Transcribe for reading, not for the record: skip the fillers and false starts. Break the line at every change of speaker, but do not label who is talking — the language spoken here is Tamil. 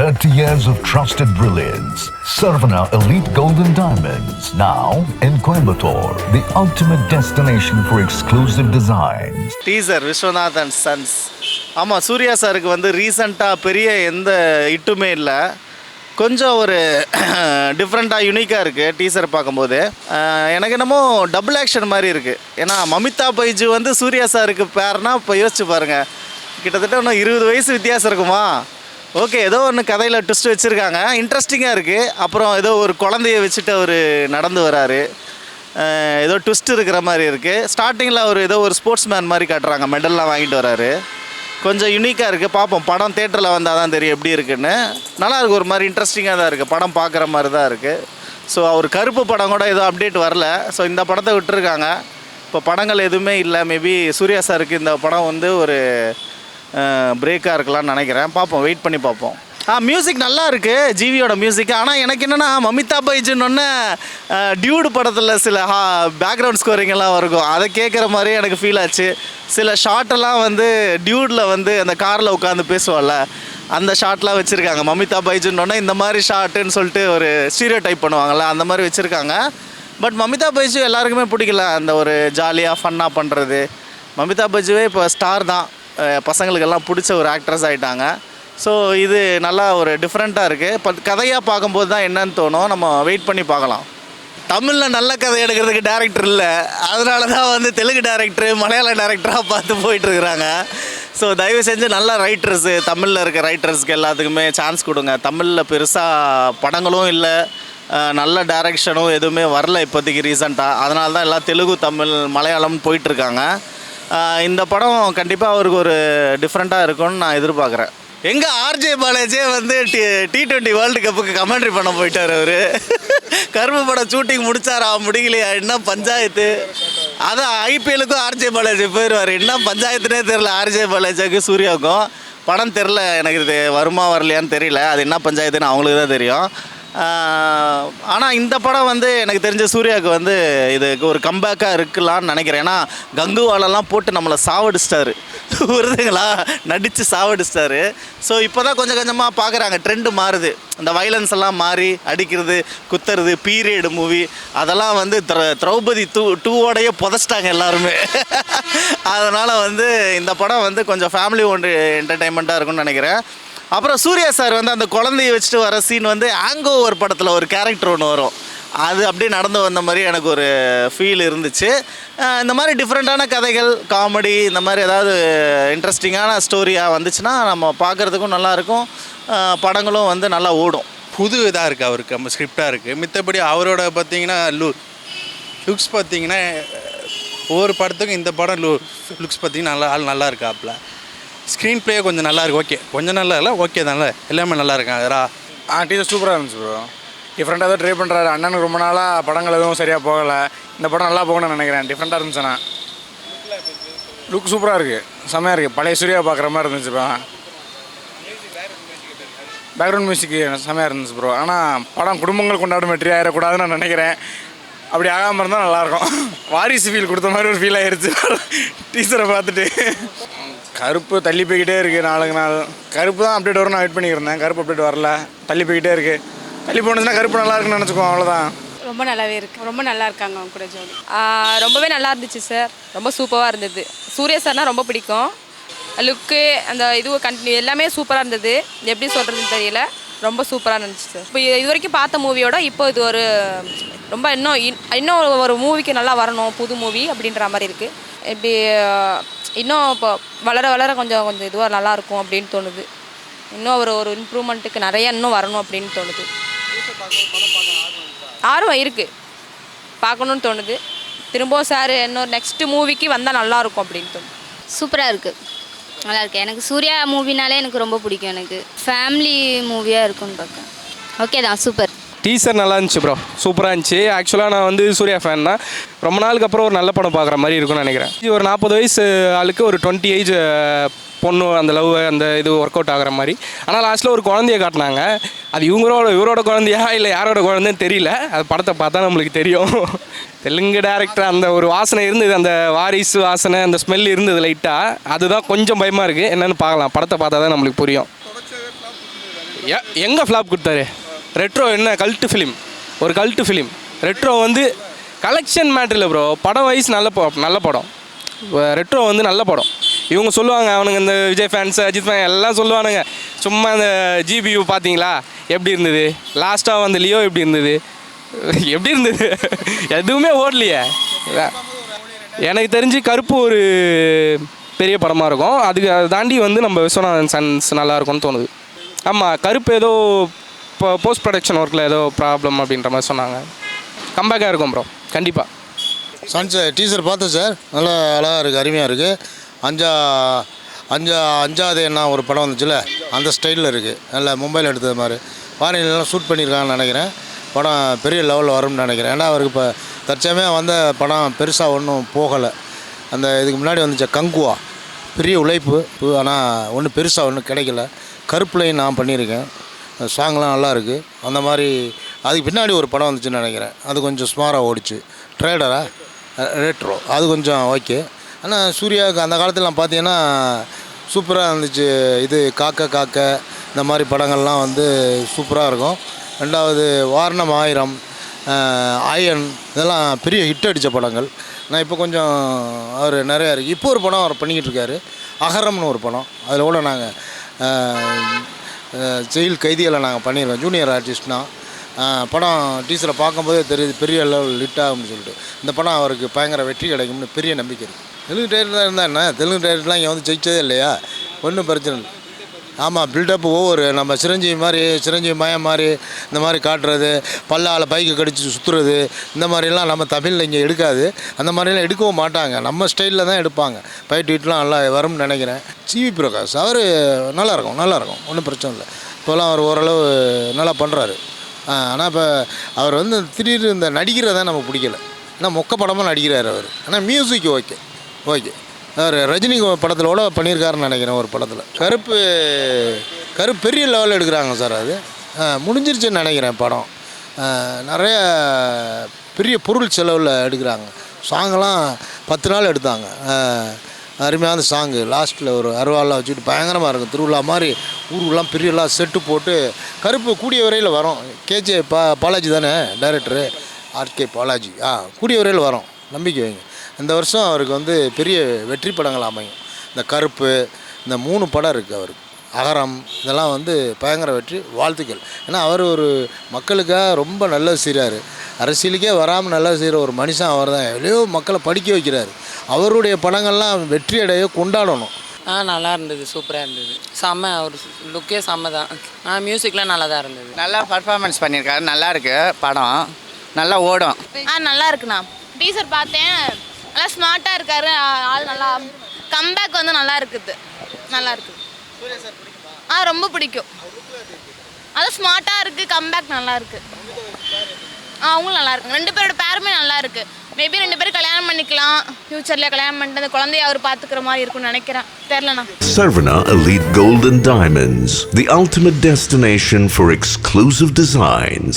30 years of trusted brilliance. Sarvana Elite Golden Diamonds, now in Coimbatore, the ultimate destination for exclusive designs.
Teaser Vishwanath and Sons. ஆமாம், சூர்யா சாருக்கு வந்து ரீசண்டாக பெரிய எந்த இட்டுமே இல்லை. கொஞ்சம் ஒரு டிஃப்ரெண்ட்டாக யூனிக்காக இருக்குது டீசர் பார்க்கும்போது. எனக்கு என்னமோ டபுள் ஆக்ஷன் மாதிரி இருக்குது. ஏன்னா மமிதா பைஜு வந்து சூர்யா சாருக்கு பேர்னா இப்போ யோசிச்சு பாருங்கள், கிட்டத்தட்ட இன்னும் 20 வயசு வித்தியாசம் இருக்குமா? ஓகே, ஏதோ ஒன்று கதையில் ட்விஸ்ட் வச்சுருக்காங்க, இன்ட்ரெஸ்டிங்காக இருக்குது. அப்புறம் ஏதோ ஒரு குழந்தைய வச்சுட்டு அவர் நடந்து வராரு, ஏதோ ட்விஸ்ட் இருக்கிற மாதிரி இருக்குது. ஸ்டார்டிங்கில் அவர் ஏதோ ஒரு ஸ்போர்ட்ஸ் மேன் மாதிரி காட்டுறாங்க, மெடல்லாம் வாங்கிட்டு வராரு. கொஞ்சம் யூனிக்காக இருக்குது. பார்ப்போம், படம் தேட்டரில் வந்தால் தான் தெரியும் எப்படி இருக்குன்னு. நல்லாயிருக்கு, ஒரு மாதிரி இன்ட்ரெஸ்டிங்காக தான் இருக்குது, படம் பார்க்குற மாதிரி தான் இருக்குது. ஸோ அவர் கருப்பு படம் கூட ஏதோ அப்டேட் வரல. ஸோ இந்த படத்தை விட்டுருக்காங்க. இப்போ படங்கள் எதுவுமே இல்லை. மேபி சூர்யா சாருக்கு இந்த படம் வந்து ஒரு பிரேக்காக இருக்கலாம்னு நினைக்கிறேன். பார்ப்போம், வெயிட் பண்ணி பார்ப்போம். மியூசிக் நல்லா இருக்குது, ஜிவியோட மியூசிக். ஆனால் எனக்கு என்னென்னா மமிதா பைஜுன்னு டியூடு படத்தில் சில பேக்ரவுண்ட் ஸ்கோரிங் எல்லாம் இருக்கும், அதை கேட்குற மாதிரியே எனக்கு ஃபீல் ஆச்சு. சில ஷார்ட்டெல்லாம் வந்து டியூடில் வந்து அந்த காரில் உட்காந்து பேசுவாள்ல, அந்த ஷார்ட்லாம் வச்சுருக்காங்க. மமிதா பைஜுன்னு இந்த மாதிரி ஷார்ட்டுன்னு சொல்லிட்டு ஒரு ஸ்டீரியோ டைப் பண்ணுவாங்கள்ல, அந்த மாதிரி வச்சுருக்காங்க. பட் மமிதா பைஜு எல்லாருக்குமே பிடிக்கல, அந்த ஒரு ஜாலியாக ஃபன்னாக பண்ணுறது. மமிதா பைஜுவே இப்போ ஸ்டார் தான், பசங்களுக்கெல்லாம் பிடிச்ச ஒரு ஆக்ட்ரஸ் ஆகிட்டாங்க. ஸோ இது நல்லா ஒரு டிஃப்ரெண்ட்டாக இருக்குது. இப்போ கதையாக பார்க்கும்போது தான் என்னன்னு தோணும். நம்ம வெயிட் பண்ணி பார்க்கலாம். தமிழில் நல்ல கதை எடுக்கிறதுக்கு டேரக்டர் இல்லை, அதனால தான் வந்து தெலுங்கு டேரக்டரு மலையாள டேரக்டராக பார்த்து போயிட்டுருக்குறாங்க. ஸோ தயவு செஞ்சு நல்ல ரைட்டர்ஸு, தமிழில் இருக்க ரைட்டர்ஸ்க்கு எல்லாத்துக்குமே சான்ஸ் கொடுங்க. தமிழில் பெருசாக படங்களும் இல்லை, நல்ல டைரக்ஷனும் எதுவுமே வரல இப்போதைக்கு ரீசெண்டாக. அதனால தான் எல்லாம் தெலுங்கு, தமிழ், மலையாளம் போயிட்டுருக்காங்க. இந்த படம் கண்டிப்பாக அவருக்கு ஒரு டிஃப்ரெண்ட்டாக இருக்கும்னு நான் எதிர்பார்க்குறேன். எங்கே ஆர்ஜே பாலாஜே வந்து T20 வேர்ல்டு கப்புக்கு கமெண்ட்ரி பண்ண போயிட்டார். அவர் கரும்பு படம் ஷூட்டிங் முடிச்சாரா, முடிக்கலையா, என்ன பஞ்சாயத்து. அதான் ஐபிஎலுக்கும் ஆர்ஜே பாலாஜி போயிடுவார். என்ன பஞ்சாயத்துனே தெரில ஆர்ஜே பாலாஜிக்கும் சூர்யாவுக்கும். படம் தெரில, எனக்கு இது வருமா வரலையான்னு தெரியல, அது என்ன பஞ்சாயத்துன்னு அவங்களுக்கு தான் தெரியும். ஆனால் இந்த படம் வந்து எனக்கு தெரிஞ்ச சூர்யாவுக்கு வந்து இதுக்கு ஒரு கம்பேக்காக இருக்கலான்னு நினைக்கிறேன். ஏன்னா கங்குவாலெல்லாம் போட்டு நம்மளை சாவடிச்சிட்டாரு, வருதுங்களா, நடித்து சாவடிச்சிட்டாரு. ஸோ இப்போ தான் கொஞ்சம் கொஞ்சமாக பார்க்குறாங்க, ட்ரெண்டு மாறுது. இந்த வைலன்ஸ் எல்லாம் மாறி அடிக்கிறது, குத்துறது, பீரியடு மூவி அதெல்லாம் வந்து திரௌபதி 2ஓடையே புதைச்சிட்டாங்க எல்லாருமே. அதனால் வந்து இந்த படம் வந்து கொஞ்சம் ஃபேமிலி ஒன்று என்டர்டெயின்மெண்ட்டாக இருக்கும்னு நினைக்கிறேன். அப்புறம் சூர்யா சார் வந்து அந்த குழந்தைய வச்சுட்டு வர சீன் வந்து ஹேங்கோவர் படத்தில் ஒரு கேரக்டர் ஒன்று வரும், அது அப்படியே நடந்து வந்த மாதிரி எனக்கு ஒரு ஃபீல் இருந்துச்சு. இந்த மாதிரி டிஃப்ரெண்ட்டான கதைகள், காமெடி, இந்த மாதிரி ஏதாவது இன்ட்ரெஸ்டிங்கான ஸ்டோரியாக வந்துச்சுன்னா நம்ம பார்க்குறதுக்கும் நல்லாயிருக்கும், படங்களும் வந்து நல்லா ஓடும்.
புது இதாக இருக்குது அவருக்கு, நம்ம ஸ்கிரிப்டாக இருக்குது. மித்தபடி அவரோட பார்த்திங்கன்னா லுக்ஸ் பார்த்திங்கன்னா ஒவ்வொரு படத்துக்கும் இந்த படம் லுக்ஸ் பார்த்திங்கன்னா நல்லா இருக்காப்புல. ஸ்க்ரீன் ப்ளே கொஞ்சம் நல்லா இருக்குது, ஓகே, கொஞ்சம் நல்லா இல்லை, ஓகே தானே, எல்லாமே நல்லா இருக்காங்க.
டீச்சர் சூப்பராக இருந்துச்சு ப்ரோ. டிஃப்ரெண்ட்டாக தான் ட்ரை பண்ணுறாரு. அண்ணனுக்கு ரொம்ப நாளாக படங்கள் எதுவும் சரியாக போகலை, இந்த படம் நல்லா போகணும்னு நினைக்கிறேன். டிஃப்ரெண்ட்டாக இருந்துச்சுண்ணா, லுக் சூப்பராக இருக்குது, செம்மையாக இருக்குது, பழைய சூர்யா பார்க்குற மாதிரி இருந்துச்சு. இப்போ பேக்ரவுண்ட் மியூசிக் செம்மையாக இருந்துச்சு ப்ரோ. ஆனால் படம் குடும்பங்கள் கொண்டாடும் வெற்றி ஆகிடக்கூடாதுன்னு நான் நினைக்கிறேன். அப்படி ஆகாமல் இருந்தால் நல்லாயிருக்கும். வாரிசு ஃபீல் கொடுத்த மாதிரி ஒரு ஃபீல் ஆகிடுச்சு டீச்சரை பார்த்துட்டு. கருப்பு தள்ளி போய்கிட்டே இருக்குது, நாளுக்கு நாள் கருப்பு தான் அப்டேட் வரும், நான் வெயிட் பண்ணிக்கிறேன். கருப்பு அப்டேட் வரல, தள்ளி போய்கிட்டே இருக்குது. தள்ளி போனதுன்னா கருப்பு நல்லா இருக்குன்னு நினச்சிக்குவோம், அவ்வளோதான்.
ரொம்ப நல்லாவே இருக்குது, ரொம்ப நல்லா இருக்காங்க அவங்க கூட ஜோடி. ரொம்பவே நல்லா இருந்துச்சு சார், ரொம்ப சூப்பராக இருந்தது. சூர்யா சார்னால் ரொம்ப பிடிக்கும். லுக்கு, அந்த இது கண்டினியூ எல்லாமே சூப்பராக இருந்தது. எப்படி சொல்கிறதுன்னு தெரியல, ரொம்ப சூப்பராக இருந்துச்சு சார். இப்போ இது வரைக்கும் பார்த்த மூவியோட இப்போ இது ஒரு ரொம்ப இன்னும் ஒரு மூவிக்கு நல்லா வரணும், புது மூவி அப்படின்ற மாதிரி இருக்குது. எப்படி இன்னும் இப்போ வளர வளர கொஞ்சம் இதுவாக நல்லாயிருக்கும் அப்படின்னு தோணுது. இன்னும் ஒரு இம்ப்ரூவ்மெண்ட்டுக்கு நிறையா இன்னும் வரணும் அப்படின்னு தோணுது. ஆர்வம் இருக்குது, பார்க்கணுன்னு தோணுது. திரும்பவும் சார் இன்னொரு நெக்ஸ்ட்டு மூவிக்கு வந்தால் நல்லாயிருக்கும் அப்படின்னு தோணுது.
சூப்பராக இருக்குது, நல்லா இருக்குது. எனக்கு சூர்யா மூவினாலே எனக்கு ரொம்ப பிடிக்கும். எனக்கு ஃபேமிலி மூவியாக இருக்குன்னு பார்க்க ஓகே தான், சூப்பர்.
டீசர் நல்லா இருந்துச்சு ப்ரோ, சூப்பராக இருந்துச்சு. ஆக்சுவலாக நான் வந்து சூர்யா ஃபேன் தான். ரொம்ப நாளுக்கு அப்புறம் ஒரு நல்ல படம் பார்க்குற மாதிரி இருக்கும்னு நினைக்கிறேன். ஒரு 40 வயசு ஆளுக்கு ஒரு 20 ஏஜ் பொண்ணு, அந்த லவ் அந்த இது ஒர்க் அவுட் ஆகிற மாதிரி. ஆனால் லாஸ்ட்டில் ஒரு குழந்தைய காட்டினாங்க, அது இவரோட குழந்தையா இல்லை யாரோட குழந்தைன்னு தெரியல. அது படத்தை பார்த்தா நம்மளுக்கு தெரியும். தெலுங்கு டேரக்டர் அந்த ஒரு வாசனை இருந்தது, அந்த வாரிசு வாசனை, அந்த ஸ்மெல் இருந்தது லைட்டாக. அதுதான் கொஞ்சம் பயமாக இருக்குது, என்னென்னு பார்க்கலாம், படத்தை பார்த்தா தான் நம்மளுக்கு புரியும். எங்கே ஃப்ளாப் கொடுத்தாரு? ரெட்ரோ என்ன கல்ட்டு ஃபிலிம், ஒரு கல்ட்டு ஃபிலிம். ரெட்ரோ வந்து கலெக்ஷன் மேட்ரு இல்லை ப்ரோ, படம் வைஸ் நல்ல படம். ரெட்ரோ வந்து நல்ல படம். இவங்க சொல்லுவாங்க, அவனுங்க இந்த விஜய் ஃபேன்ஸ் அஜித் ஃபேன் எல்லாம் சொல்லுவானுங்க, சும்மா இந்த ஜிபியூ பார்த்தீங்களா எப்படி இருந்தது, லாஸ்ட்டாக வந்து லியோ எப்படி இருந்தது, எப்படி இருந்தது எதுவுமே ஓடலையே. எனக்கு தெரிஞ்சு கருப்பு ஒரு பெரிய படமாக இருக்கும். அதுக்கு அதை தாண்டி வந்து நம்ம விஸ்வநாதன் சன்ஸ் நல்லாயிருக்கும்னு தோணுது. ஆமாம், கருப்பு ஏதோ இப்போ போஸ்ட் ப்ரொடக்ஷன் ஒர்க்கில் ஏதோ ப்ராப்ளம் அப்படின்ற மாதிரி சொன்னாங்க. கம்பேக்காக இருக்கும் ப்ரோ கண்டிப்பாக.
சன்ஸ் டீசர் பார்த்தேன் சார், நல்லா அழகாக இருக்குது, அருமையாக இருக்குது. அஞ்சாவது என்ன ஒரு படம் வந்துச்சுல, அந்த ஸ்டைலில் இருக்குது, நல்லா மும்பையில் எடுத்தது மாதிரி. ஃபாரின்லாம் ஷூட் பண்ணியிருக்காங்கன்னு நினைக்கிறேன். படம் பெரிய லெவலில் வரும்னு நினைக்கிறேன். ஏன்னா அவருக்கு இப்போ தற்சமயம் வந்த படம் பெருசாக ஒன்றும் போகலை. அந்த இதுக்கு முன்னாடி வந்துச்சு கங்குவா, பெரிய உழைப்பு, ஆனால் ஒன்றும் பெருசாக ஒன்றும் கிடைக்கல. கருப்புலையும் நான் பண்ணியிருக்கேன், சாங்லாம் நல்லா இருக்குது. அந்த மாதிரி அதுக்கு பின்னாடி ஒரு படம் வந்துச்சுன்னு நினைக்கிறேன், அது கொஞ்சம் ஸ்மாராக ஓடிச்சு. ட்ரேடரா ரெட்ரோ, அது கொஞ்சம் ஓகே. ஆனால் சூர்யாவுக்கு அந்த காலத்தில் பார்த்தீங்கன்னா சூப்பராக இருந்துச்சு. இது காக்க இந்த மாதிரி படங்கள்லாம் வந்து சூப்பராக இருக்கும். ரெண்டாவது வாரணம் 1000, அயன், இதெல்லாம் பெரிய ஹிட் அடித்த படங்கள். நான் இப்போ கொஞ்சம் அவர் நிறையா இருக்குது. இப்போ ஒரு படம் அவர் பண்ணிக்கிட்டு இருக்காரு, அகரம்னு ஒரு படம். அதில் கூட நாங்கள் ஜெயில் கைதிகளை நாங்கள் பண்ணிடுவோம், ஜூனியர் ஆர்டிஸ்ட்னா. படம் டீச்சரை பார்க்கும்போதே தெரியுது பெரிய லெவல் ஹிட் ஆகும்னு சொல்லிட்டு. இந்த படம் அவருக்கு பயங்கர வெற்றி கிடைக்கும்னு பெரிய நம்பிக்கை இருக்குது. தெலுங்கு டைரக்டர் இருந்தால் என்ன, தெலுங்கு டைரக்டர்லாம் இங்கே வந்து ஜெயிச்சதே இல்லையா, ஒன்றும் பிரச்சனை இல்லை. ஆமாம், பில்டப் ஒவ்வொரு நம்ம சிரஞ்சீவி மயம் மாதிரி இந்த மாதிரி காட்டுறது, பல்லால் பைக்கு கடிச்சு சுற்றுறது, இந்த மாதிரிலாம் நம்ம தமிழில் இங்கே எடுக்காது. அந்த மாதிரிலாம் எடுக்கவும் மாட்டாங்க, நம்ம ஸ்டைலில் தான் எடுப்பாங்க. ஃபைட் வீட்லாம் நல்லா வரும்னு நினைக்கிறேன். சிவி பிரகாஷ் அவர் நல்லாயிருக்கும், ஒன்றும் பிரச்சனை இல்லை. இப்போலாம் அவர் ஓரளவு நல்லா பண்ணுறாரு. ஆனால் இப்போ அவர் வந்து திடீர்னு இந்த நடிக்கிறதான் நமக்கு பிடிக்கல. ஏன்னா மொக்க படமாக நடிக்கிறார் அவர். ஆனால் மியூசிக் ஓகே. அவர் ரஜினி படத்தில் கூட பண்ணியிருக்காருன்னு நினைக்கிறேன் ஒரு படத்தில். கருப்பு பெரிய லெவலில் எடுக்கிறாங்க சார். அது முடிஞ்சிருச்சுன்னு நினைக்கிறேன் படம். நிறைய பெரிய பொருள் செலவில் எடுக்கிறாங்க. சாங்கெல்லாம் 10 நாள் எடுத்தாங்க. அருமையான சாங்கு. லாஸ்ட்டில் ஒரு அருவாலாம் வச்சுக்கிட்டு பயங்கரமாக இருக்கும். திருவிழா மாதிரி ஊருலாம் பெரியலாம் செட்டு போட்டு. கருப்பு கூடிய வரையில் வரும். கேஜே பாலாஜி தானே டைரக்டரு, ஆர்கே பாலாஜி. கூடிய வரையில் வரும், நம்பிக்கை வைங்க. இந்த வருஷம் அவருக்கு வந்து பெரிய வெற்றி படங்கள் அமையும். இந்த கருப்பு, இந்த 3 படம் இருக்குது அவருக்கு. அகரம், இதெல்லாம் வந்து பயங்கர வெற்றி, வாழ்த்துக்கள். ஏன்னா அவர் ஒரு மக்களுக்காக ரொம்ப நல்லது செய்கிறாரு. அரசியலுக்கே வராமல் நல்லது செய்கிற ஒரு மனுஷன் அவர் தான். எவ்வளோ மக்களை படிக்க வைக்கிறாரு. அவருடைய படங்கள்லாம் வெற்றி அடைய கொண்டாடணும்.
நல்லா இருந்தது, சூப்பராக இருந்தது. செம்ம, ஒரு லுக்கே செம்ம தான். மியூசிக்லாம் நல்லா தான் இருந்தது.
நல்லா பர்ஃபார்மன்ஸ் பண்ணியிருக்காரு, நல்லா இருக்கு படம், நல்லா ஓடும்.
நல்லா இருக்குண்ணா. டீசர் பார்த்தேன், நல்லா ஸ்மார்ட்டாக இருக்காரு ஆள். நல்லா கம்பேக் வந்து நல்லா இருக்குது, நல்லா இருக்குது. ரொம்ப பிடிக்கும். அது ஸ்மார்ட்டாக இருக்குது, கம்பேக் நல்லா இருக்குது. அவங்களும் நல்லா இருக்கு. 2 பேரோட பேருமே நல்லா இருக்கு. மேபி 2 பேரும் கல்யாணம் பண்ணிக்கலாம், ஃபியூச்சரில் கல்யாணம் பண்ணிட்டு அந்த குழந்தைய அவர் பார்த்துக்கிற மாதிரி இருக்கும்னு நினைக்கிறேன், தெரிலண்ணா.
Sarvana Elite Gold and Diamonds, the ultimate destination for exclusive designs.